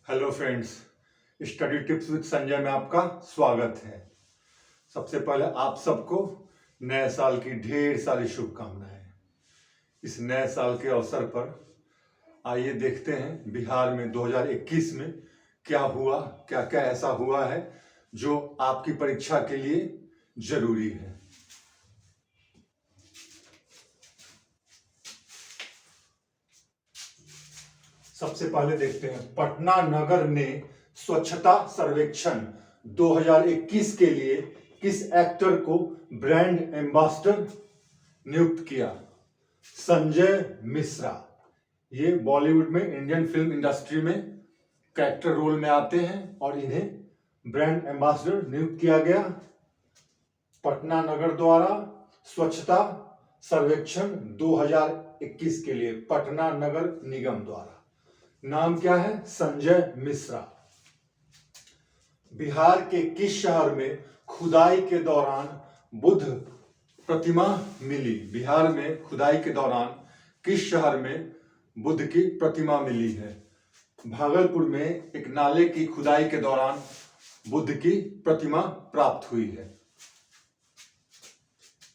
Hello friends, study tips with Sanjay में आपका स्वागत है। सबसे पहले आप सबको नए साल की ढेर सारी शुभकामनाएं। इस नए साल के अवसर पर आइए देखते हैं बिहार में 2021 में क्या हुआ, क्या क्या ऐसा हुआ है जो आपकी परीक्षा के लिए जरूरी है। सबसे पहले देखते हैं, पटना नगर ने स्वच्छता सर्वेक्षण 2021 के लिए किस एक्टर को ब्रांड एम्बेसडर नियुक्त किया? संजय मिश्रा। ये बॉलीवुड में, इंडियन फिल्म इंडस्ट्री में कैरेक्टर रोल में आते हैं और इन्हें ब्रांड एम्बेसडर नियुक्त किया गया पटना नगर द्वारा स्वच्छता सर्वेक्षण 2021 के लिए, पटना नगर निगम द्वारा। नाम क्या है? संजय मिश्रा। बिहार के किस शहर में खुदाई के दौरान बुद्ध प्रतिमा मिली? बिहार में खुदाई के दौरान किस शहर में बुद्ध की प्रतिमा मिली है? भागलपुर में एक नाले की खुदाई के दौरान बुद्ध की प्रतिमा प्राप्त हुई है।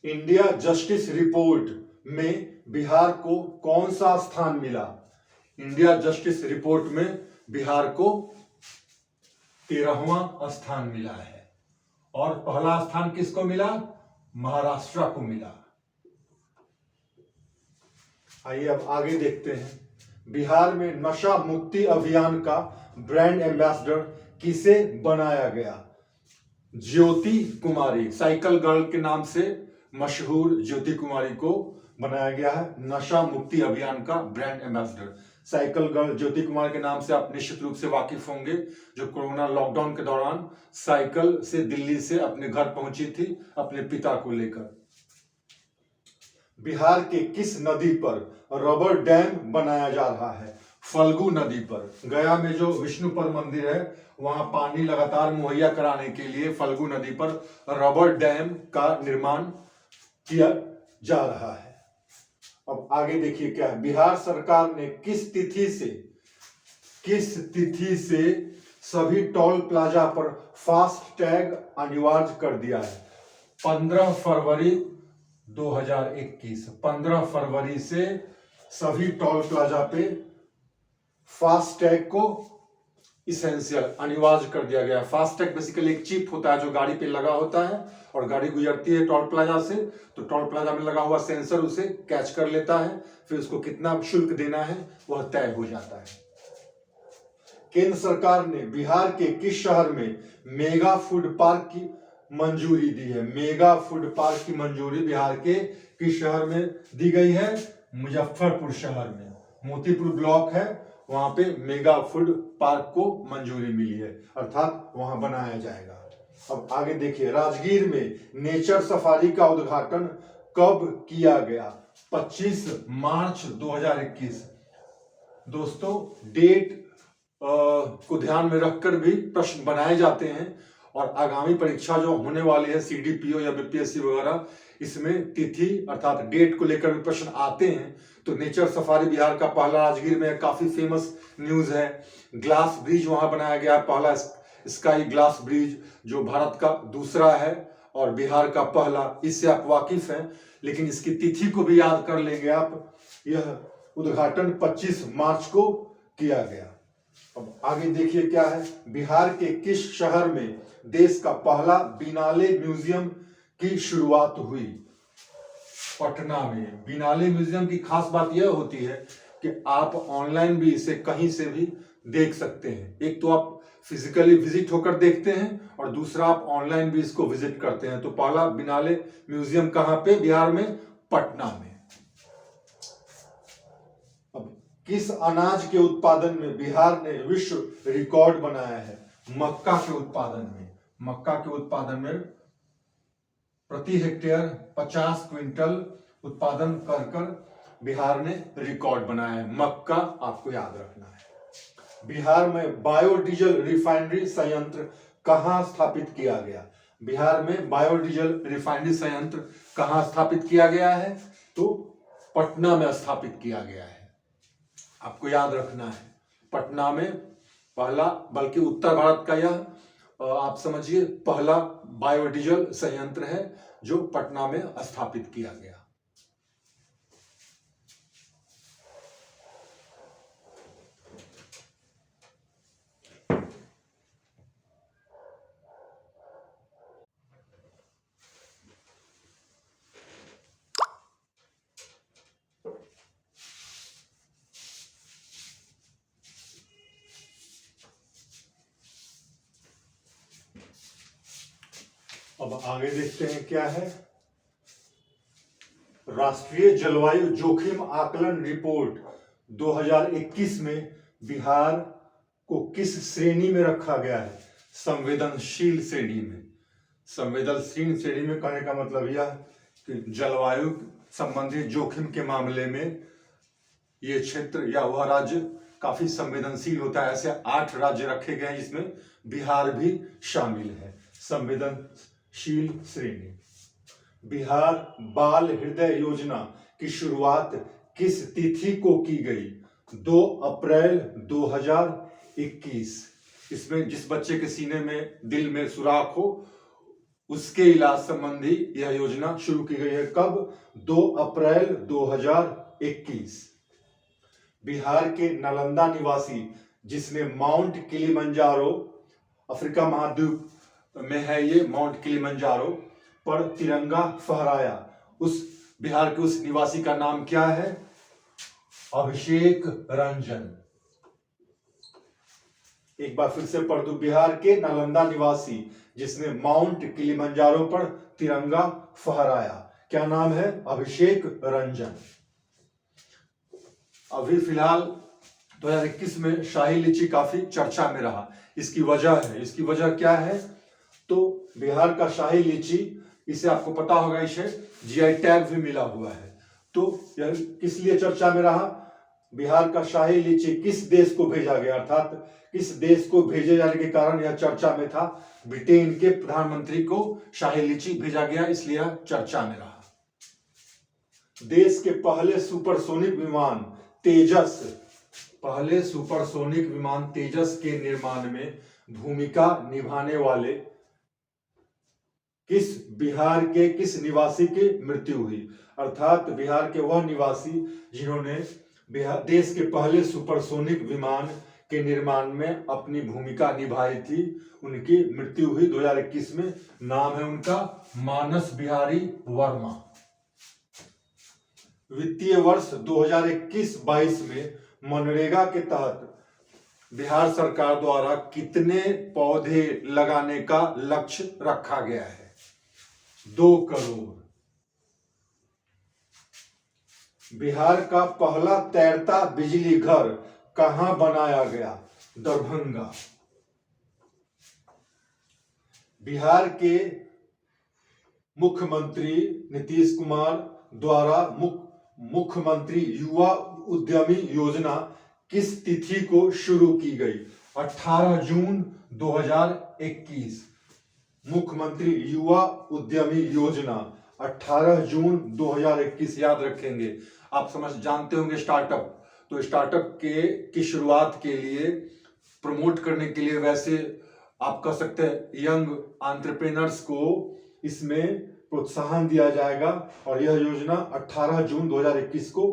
इंडिया जस्टिस रिपोर्ट में बिहार को कौन सा स्थान मिला? इंडिया जस्टिस रिपोर्ट में बिहार को 13वां स्थान मिला है। और पहला स्थान किसको मिला? महाराष्ट्र को मिला। आइए अब आगे देखते हैं, बिहार में नशा मुक्ति अभियान का ब्रांड एम्बेसडर किसे बनाया गया? ज्योति कुमारी, साइकिल गर्ल के नाम से मशहूर ज्योति कुमारी को बनाया गया है नशा मुक्ति अभियान का brand ambassador. Cycle girl Jyoti Kumar के नाम से आप निश्चित रूप से वाकिफ होंगे, जो कोरोना लॉकडाउन के दौरान साइकिल से दिल्ली से अपने घर पहुंची थी अपने पिता को लेकर। बिहार के किस नदी पर रबर डैम बनाया जा रहा है? फल्गु नदी पर। गया में जो विष्णुपद मंदिर है वहां पानी लगातार मुहैया कराने के लिए फल्गु नदी पर रबर डैम का निर्माण किया जा रहा है। अब आगे देखिए क्या है, बिहार सरकार ने किस तिथि से सभी टोल प्लाजा पर फास्ट टैग अनिवार्य कर दिया है? 15 फरवरी 2021। 15 फरवरी से सभी टोल प्लाजा पे फास्ट टैग को इसेंशियल अनिवार्य कर दिया गया। फास्ट टैग बेसिकली एक चिप होता है जो गाड़ी पे लगा होता है और गाड़ी गुजरती है टोल प्लाजा से, तो टोल प्लाजा में लगा हुआ सेंसर उसे कैच कर लेता है, फिर उसको कितना शुल्क देना है वह तय हो जाता है। केंद्र सरकार ने बिहार के किस शहर में मेगा फूड पार्क की मंजूरी दी है? मेगा फूड पार्क की मंजूरी बिहार के किस शहर में दी गई है? मुजफ्फरपुर शहर में, मोतीपुर ब्लॉक है, वहां पे मेगा फूड पार्क को मंजूरी मिली है, अर्थात वहां बनाया जाएगा। अब आगे देखिए, राजगीर में नेचर सफारी का उद्घाटन कब किया गया? 25 मार्च 2021। दोस्तों, डेट को ध्यान में रखकर भी प्रश्न बनाए जाते हैं और आगामी परीक्षा जो होने वाली है सीडीपीओ या बीपीएससी वगैरह, इसमें तिथि अर्थात डेट को लेकर भी प्रश्न आते हैं। तो नेचर सफारी बिहार का पहला राजगीर में काफी फेमस न्यूज है। ग्लास ब्रिज वहां बनाया गया, पहला स्काई ग्लास ब्रिज, जो भारत का दूसरा है और बिहार का पहला। इससे आप वाकिफ हैं, लेकिन इसकी तिथि को भी याद कर लेंगे आप। यह उद्घाटन 25 मार्च को किया गया। अब आगे देखिए क्या है, बिहार के किस शहर में देश का पहला बिनाले म्यूजियम की शुरुआत हुई? पटना में। बिनाले म्यूजियम की खास बात यह होती है कि आप ऑनलाइन भी इसे कहीं से भी देख सकते हैं। एक तो आप फिजिकली विजिट होकर देखते हैं और दूसरा आप ऑनलाइन भी इसको विजिट करते हैं। तो पहला बिनाले म्यूजियम कहां पे? बिहार में, पटना में। अब किस अनाज के उत्पादन में बिहार ने विश्व रिकॉर्ड बनाया है? मक्का के उत्पादन में। मक्का के उत्पादन में प्रति हेक्टेयर 50 क्विंटल उत्पादन कर बिहार ने रिकॉर्ड बनाया है। मक्का आपको याद रखना है। बिहार में बायोडीजल रिफाइनरी संयंत्र कहां स्थापित किया गया? बिहार में बायोडीजल रिफाइनरी संयंत्र कहां स्थापित किया गया है? तो पटना में स्थापित किया गया है। आपको याद रखना है, पटना में पहला, बल्कि उत्तर भारत का यह आप समझिए पहला बायोडीजल संयंत्र है जो पटना में स्थापित किया गया। अब आगे देखते हैं क्या है। राष्ट्रीय जलवायु जोखिम आकलन रिपोर्ट 2021 में बिहार को किस श्रेणी में रखा गया है? संवेदनशील श्रेणी में। संवेदनशील श्रेणी में कहने का मतलब यह कि जलवायु संबंधी जोखिम के मामले में ये क्षेत्र या वह राज्य काफी संवेदनशील होता है। ऐसे 8 राज्य रखे गए हैं जिसमें बिहार भी शामिल है। संवेदनशील श्रेणी। बिहार बाल हृदय योजना की शुरुआत किस तिथि को की गई? 2 अप्रैल 2021। इसमें जिस बच्चे के सीने में दिल में सुराख हो उसके इलाज संबंधी यह योजना शुरू की गई है। कब? 2 अप्रैल 2021। बिहार के नालंदा निवासी जिसने माउंट किलिमंजारो, अफ्रीका महाद्वीप में है ये माउंट किलिमंजारो, पर तिरंगा फहराया, उस बिहार के उस निवासी का नाम क्या है? अभिषेक रंजन। एक बार फिर से पढ़ दूं। बिहार के नालंदा निवासी जिसने माउंट किलिमंजारो पर तिरंगा फहराया, क्या नाम है? अभिषेक रंजन। अभी फिलहाल 2021 में शाही लीची काफी चर्चा में रहा। इसकी वजह क्या है? तो बिहार का शाही लीची, इसे आपको पता होगा, इसे जीआई टैग भी मिला हुआ है। तो यह किस लिए चर्चा में रहा? बिहार का शाही लीची किस देश को भेजा गया, अर्थात किस देश को भेजे जाने के कारण यह चर्चा में था? ब्रिटेन के प्रधानमंत्री को शाही लीची भेजा गया, इसलिए यह चर्चा में रहा। देश के पहले सुपरसोनिक विमान तेजस के निर्माण में भूमिका निभाने वाले बिहार के किस निवासी की मृत्यु हुई? अर्थात बिहार के वह निवासी जिन्होंने देश के पहले सुपरसोनिक विमान के निर्माण में अपनी भूमिका निभाई थी, उनकी मृत्यु हुई 2021 में। नाम है उनका मानस बिहारी वर्मा। वित्तीय वर्ष 2021-22 में मनरेगा के तहत बिहार सरकार द्वारा कितने पौधे लगाने का लक्ष्य रखा गया है? 2 करोड़। बिहार का पहला तैरता बिजली घर कहां बनाया गया? दरभंगा। बिहार के मुख्यमंत्री नीतीश कुमार द्वारा मुख्यमंत्री युवा उद्यमी योजना किस तिथि को शुरू की गई? 18 जून 2021। मुख्यमंत्री युवा उद्यमी योजना 18 जून 2021, याद रखेंगे। आप जानते होंगे स्टार्टअप, तो स्टार्टअप की शुरुआत के लिए, प्रमोट करने के लिए, वैसे आप कह सकते हैं यंग एंटरप्रेन्योर्स को इसमें प्रोत्साहन दिया जाएगा, और यह योजना 18 जून 2021 को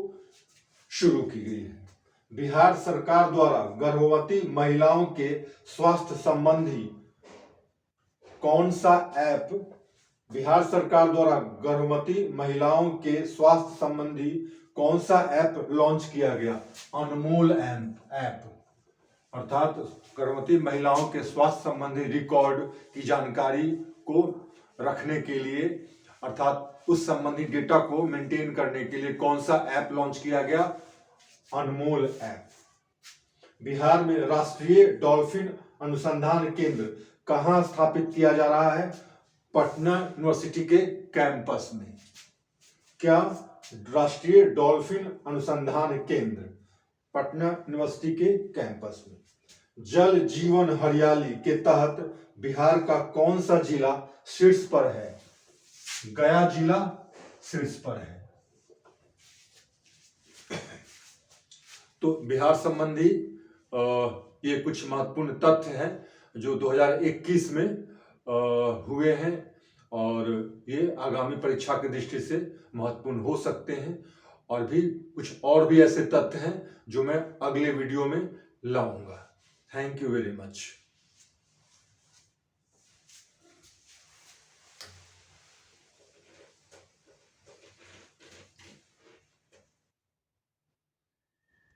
शुरू की गई है। बिहार सरकार द्वारा गर्भवती महिलाओं के स्वास्थ्य संबंधी कौन सा ऐप, बिहार सरकार द्वारा गर्भवती महिलाओं के स्वास्थ्य संबंधी कौन सा ऐप लॉन्च किया गया? अनमोल ऐप। अर्थात गर्भवती महिलाओं के स्वास्थ्य संबंधी रिकॉर्ड की जानकारी को रखने के लिए, अर्थात उस संबंधी डेटा को मेंटेन करने के लिए कौन सा ऐप लॉन्च किया गया? अनमोल ऐप। बिहार में राष्ट्रीय डॉल्फिन अनुसंधान केंद्र कहां स्थापित किया जा रहा है? पटना यूनिवर्सिटी के कैंपस में। क्या? राष्ट्रीय डॉल्फिन अनुसंधान केंद्र पटना यूनिवर्सिटी के कैंपस में। जल जीवन हरियाली के तहत बिहार का कौन सा जिला शीर्ष पर है? गया जिला शीर्ष पर है। तो बिहार संबंधी ये कुछ महत्वपूर्ण तथ्य हैं जो 2021 में हुए हैं और ये आगामी परीक्षा की दृष्टि से महत्वपूर्ण हो सकते हैं। और भी कुछ और भी ऐसे तथ्य हैं जो मैं अगले वीडियो में लाऊंगा। Thank you very much.